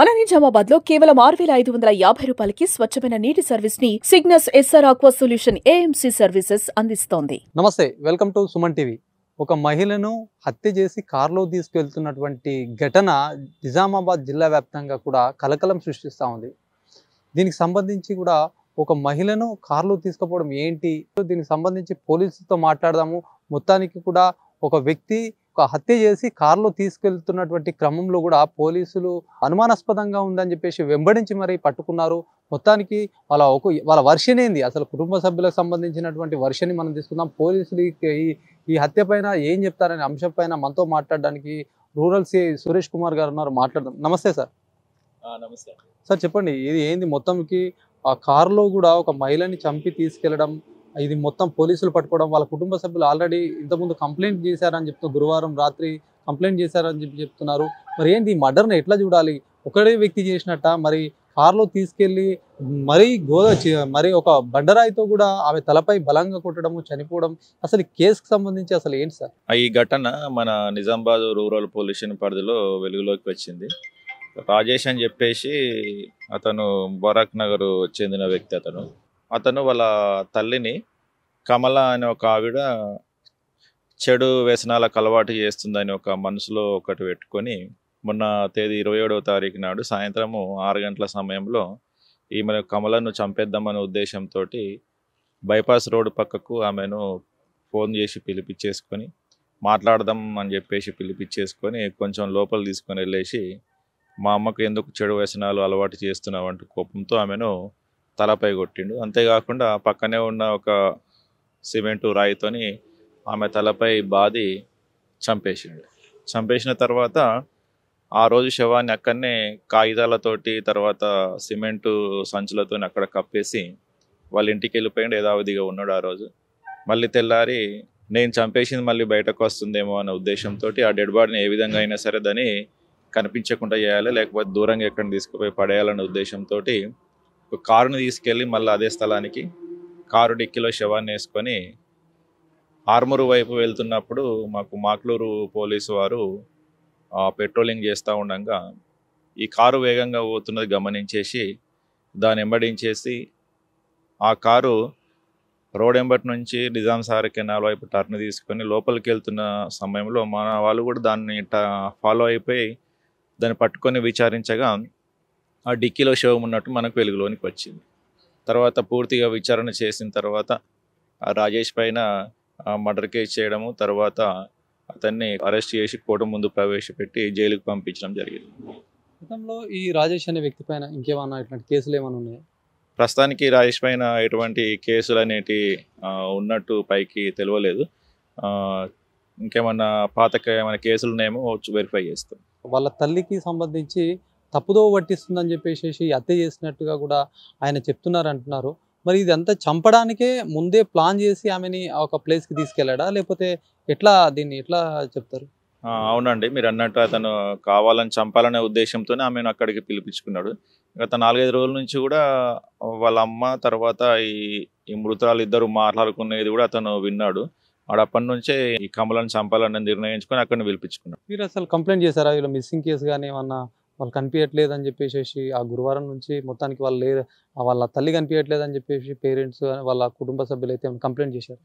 మన నిజామాబాద్ లో కేవలం 6,550 రూపాయలకి స్వచ్ఛమైన నీటి సర్వీస్ ని Cygnus SR aqua solution AMC services అందిస్తోంది. నమస్తే, వెల్కమ్ టు సుమన్ టీవీ. ఒక మహిళను హత్య చేసి కారులో తీసుకెళ్తున్నటువంటి ఘటన నిజామాబాద్ జిల్లా వ్యాప్తంగా కూడా కలకలం సృష్టిస్తూ ఉంది. దీనికి సంబంధించి కూడా ఒక మహిళను కారులో తీసుకుపోవడం ఏంటి, దీనికి సంబంధించి పోలీసులతో మాట్లాడదాము. మొత్తానికి కూడా ఒక వ్యక్తి ఒక హత్య చేసి కారులో తీసుకెళ్తున్నటువంటి క్రమంలో కూడా పోలీసులు అనుమానాస్పదంగా ఉందని చెప్పేసి వెంబడించి మరి పట్టుకున్నారు. మొత్తానికి వాళ్ళ వర్షన్ ఏంది, అసలు కుటుంబ సభ్యులకు సంబంధించినటువంటి వర్షన్ని మనం తీసుకుందాం. పోలీసులు ఈ హత్య పైన ఏం చెప్తారనే అంశం పైన మనతో మాట్లాడడానికి రూరల్ సిఐ సురేష్ కుమార్ గారు ఉన్నారు. మాట్లాడదాం. నమస్తే సార్. నమస్తే సార్, చెప్పండి, ఇది ఏంది మొత్తంకి ఆ కారులో కూడా ఒక మహిళని చంపి తీసుకెళ్లడం, ఇది మొత్తం పోలీసులు పట్టుకోవడం, వాళ్ళ కుటుంబ సభ్యులు ఆల్రెడీ ఇంతకుముందు కంప్లైంట్ చేశారని చెప్తూ గురువారం రాత్రి కంప్లైంట్ చేశారని చెప్తున్నారు. మరి ఏంది, ఈ మర్డర్ని ఎట్లా చూడాలి? ఒకడే వ్యక్తి చేసినట్ట? మరి కారులో తీసుకెళ్లి మరి ఒక బండరాయితో కూడా ఆమె తలపై బలంగా కొట్టడము, చనిపోవడం, అసలు ఈ కేసుకు సంబంధించి అసలు ఏంటి సార్? ఈ ఘటన మన నిజామాబాద్ రూరల్ పోలీస్ పరిధిలో వెలుగులోకి వచ్చింది. రాజేష్ అని చెప్పేసి అతను బరాక్ నగర్ చెందిన వ్యక్తి. అతను వాళ్ళ తల్లిని కమల అనే ఒక ఆవిడ చెడు వ్యసనాలకు అలవాటు చేస్తుందని ఒక మనసులో ఒకటి పెట్టుకొని మొన్న తేదీ 27వ తారీఖు నాడు సాయంత్రము 6 గంటల సమయంలో ఈమె కమలను చంపేద్దామనే ఉద్దేశంతో బైపాస్ రోడ్డు పక్కకు ఆమెను ఫోన్ చేసి పిలిపించేసుకొని మాట్లాడదాం అని చెప్పేసి పిలిపించేసుకొని కొంచెం లోపల తీసుకొని వెళ్ళేసి, మా అమ్మకు ఎందుకు చెడు వ్యసనాలు అలవాటు చేస్తున్నావు అంటూ కోపంతో ఆమెను తలపై కొట్టిండు. అంతేకాకుండా పక్కనే ఉన్న ఒక సిమెంటు రాయితోని ఆమె తలపై బాది చంపేసిండు. చంపేసిన తర్వాత ఆ రోజు శవాన్ని అక్కడనే కాగితాలతోటి తర్వాత సిమెంటు సంచులతో అక్కడ కప్పేసి వాళ్ళ ఇంటికి వెళ్ళిపోయిండు. యథావిధిగా ఉన్నాడు ఆ రోజు. మళ్ళీ తెల్లారి నేను చంపేసింది మళ్ళీ బయటకు వస్తుందేమో అనే ఉద్దేశంతో ఆ డెడ్ బాడీని ఏ విధంగా అయినా సరే దాన్ని కనిపించకుండా చేయాలి, లేకపోతే దూరంగా ఎక్కడ తీసుకుపోయి పడేయాలనే ఉద్దేశంతో ఒక కారుని తీసుకెళ్ళి మళ్ళీ అదే స్థలానికి కారు డిక్కీలో శవాన్ని వేసుకొని ఆర్మూరు వైపు వెళ్తున్నప్పుడు మాకు మాక్లూరు పోలీసు వారు పెట్రోలింగ్ చేస్తూ ఉండగా ఈ కారు వేగంగా పోతున్నది గమనించేసి దాన్ని వెంబడించేసి ఆ కారు రోడ్ ఎంబటి నుంచి నిజాం సాగర్ కెనాల్ వైపు టర్న్ తీసుకొని లోపలికి వెళ్తున్న సమయంలో మన వాళ్ళు కూడా దాన్ని ఫాలో అయిపోయి దాన్ని పట్టుకొని విచారించగా ఆ డిక్కీలో శవం ఉన్నట్టు మనకు వెలుగులోనికి వచ్చింది. తర్వాత పూర్తిగా విచారణ చేసిన తర్వాత ఆ రాజేష్ పైన మర్డర్ కేసు చేయడము, తర్వాత అతన్ని అరెస్ట్ చేసి కోర్టు ముందు ప్రవేశపెట్టి జైలుకు పంపించడం జరిగింది. గతంలో ఈ రాజేష్ అనే వ్యక్తి పైన ఇంకేమన్నా ఇట్లాంటి కేసులు ఏమైనా ఉన్నాయా? ప్రస్తుతానికి రాజేష్ పైన ఎటువంటి కేసులు అనేటి ఉన్నట్టు పైకి తెలియలేదు. ఇంకేమన్నా ఏమైనా కేసులు ఉన్నాయేమో వెరిఫై చేస్తాం. వాళ్ళ తల్లికి సంబంధించి తప్పుదో పట్టిస్తుందని చెప్పేసి హత్య చేసినట్టుగా కూడా ఆయన చెప్తున్నారు అంటున్నారు. మరి ఇదంతా చంపడానికే ముందే ప్లాన్ చేసి ఆమెని ఒక ప్లేస్కి తీసుకెళ్ళాడా, లేకపోతే దీన్ని ఎట్లా చెప్తారు? అవునండి, మీరు అన్నట్టు అతను కావాలని చంపాలనే ఉద్దేశంతోనే ఆమెను అక్కడికి పిలిపించుకున్నాడు. గత 4-5 రోజుల నుంచి కూడా వాళ్ళ అమ్మ తర్వాత ఈ మృతురాలు ఇద్దరు మాట్లాడుకునేది కూడా అతను విన్నాడు. అప్పటి నుంచే ఈ కమలను చంపాలని నిర్ణయించుకొని అక్కడిని పిలిపించుకున్నాడు. మీరు అసలు కంప్లైంట్ చేశారా ఇలా మిస్సింగ్ కేసు కానీ ఏమన్నా? వాళ్ళు కనిపించట్లేదు అని చెప్పేసి ఆ గురువారం నుంచి మొత్తానికి వాళ్ళ తల్లి కనిపించట్లేదు అని చెప్పేసి పేరెంట్స్ వాళ్ళ కుటుంబ సభ్యులు అయితే కంప్లైంట్ చేశారు.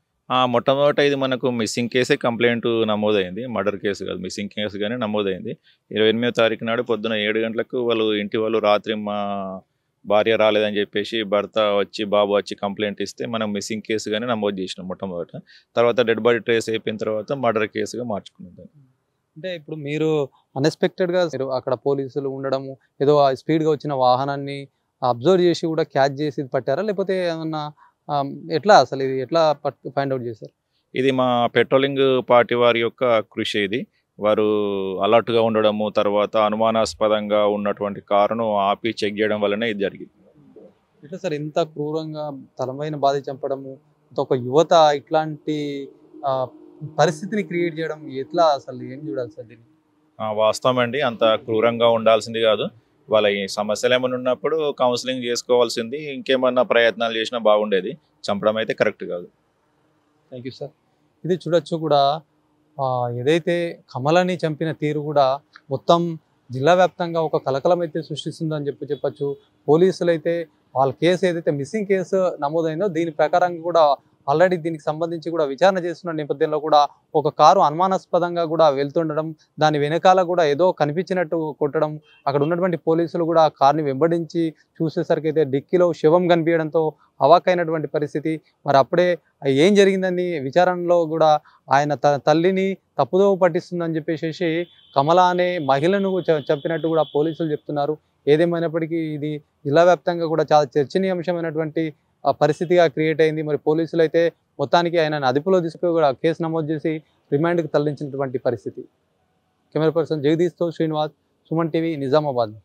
మొట్టమొదట ఇది మనకు మిస్సింగ్ కేసే కంప్లైంట్ నమోదైంది. మర్డర్ కేసు కాదు, మిస్సింగ్ కేసు కానీ నమోదైంది. 28వ తారీఖు నాడు పొద్దున 7 గంటలకు వాళ్ళు రాత్రి మా భార్య రాలేదని చెప్పేసి భర్త వచ్చి బాబు వచ్చి కంప్లైంట్ ఇస్తే మనం మిస్సింగ్ కేసుగానే నమోదు చేసినాం మొట్టమొదట. తర్వాత డెడ్ బాడీ ట్రేస్ అయిపోయిన తర్వాత మర్డర్ కేసుగా మార్చుకున్నాం. అంటే ఇప్పుడు మీరు అన్ఎక్స్పెక్టెడ్గా అక్కడ పోలీసులు ఉండడము, ఏదో స్పీడ్గా వచ్చిన వాహనాన్ని అబ్జర్వ్ చేసి కూడా క్యాచ్ చేసి పట్టారా, లేకపోతే ఏమన్నా అసలు ఇది ఎట్లా ఫైండ్ అవుట్ చేశారు? ఇది మా పెట్రోలింగ్ పార్టీ వారి యొక్క కృషి. ఇది వారు అలర్ట్గా ఉండడము, తర్వాత అనుమానాస్పదంగా ఉన్నటువంటి కారును ఆపి చెక్ చేయడం వల్లనే ఇది జరిగింది. ఎట్లా సార్ ఇంత క్రూరంగా తలమైన బాధ చంపడము, ఒక యువత ఇట్లాంటి పరిస్థితిని క్రియేట్ చేయడం ఎట్లా, అసలు ఏం చూడాలి సార్ దీన్ని? వాస్తవం అండి, అంత క్రూరంగా ఉండాల్సింది కాదు. వాళ్ళ ఈ సమస్యలు ఏమైనా ఉన్నప్పుడు కౌన్సిలింగ్ చేసుకోవాల్సింది, ఇంకేమన్నా ప్రయత్నాలు చేసినా బాగుండేది. చంపడం అయితే కరెక్ట్ కాదు. Thank you sir. ఇది చూడొచ్చు కూడా ఏదైతే కమలని చంపిన తీరు కూడా మొత్తం జిల్లా వ్యాప్తంగా ఒక కలకలం అయితే సృష్టిస్తుందని చెప్పొచ్చు. పోలీసులు అయితే వాళ్ళ కేసు ఏదైతే మిస్సింగ్ కేసు నమోదైందో దీని ప్రకారంగా కూడా ఆల్రెడీ దీనికి సంబంధించి కూడా విచారణ చేస్తున్న నేపథ్యంలో కూడా ఒక కారు అనుమానాస్పదంగా కూడా వెళ్తుండడం, దాని వెనకాల కూడా ఏదో కనిపించినట్టు కొట్టడం, అక్కడ ఉన్నటువంటి పోలీసులు కూడా ఆ కార్ని వెంబడించి చూసేసరికి అయితే డిక్కీలో శవం కనిపించడంతో అవాక్కైనటువంటి పరిస్థితి. మరి అప్పుడే ఏం జరిగిందని విచారణలో కూడా ఆయన తల్లిని తప్పుదోవ పట్టిస్తుందని చెప్పేసి కమల అనే మహిళను చంపినట్టు కూడా పోలీసులు చెప్తున్నారు. ఏదేమైనప్పటికీ ఇది జిల్లా వ్యాప్తంగా కూడా చాలా చర్చనీయాంశమైనటువంటి పరిస్థితిగా క్రియేట్ అయింది. మరి పోలీసులు అయితే మొత్తానికి ఆయనను అదుపులో తీసుకుని కూడా కేసు నమోదు చేసి రిమాండ్కి తరలించినటువంటి పరిస్థితి. కెమెరా పర్సన్ జగదీష్తో శ్రీనివాస్, సుమన్ టీవీ, నిజామాబాద్.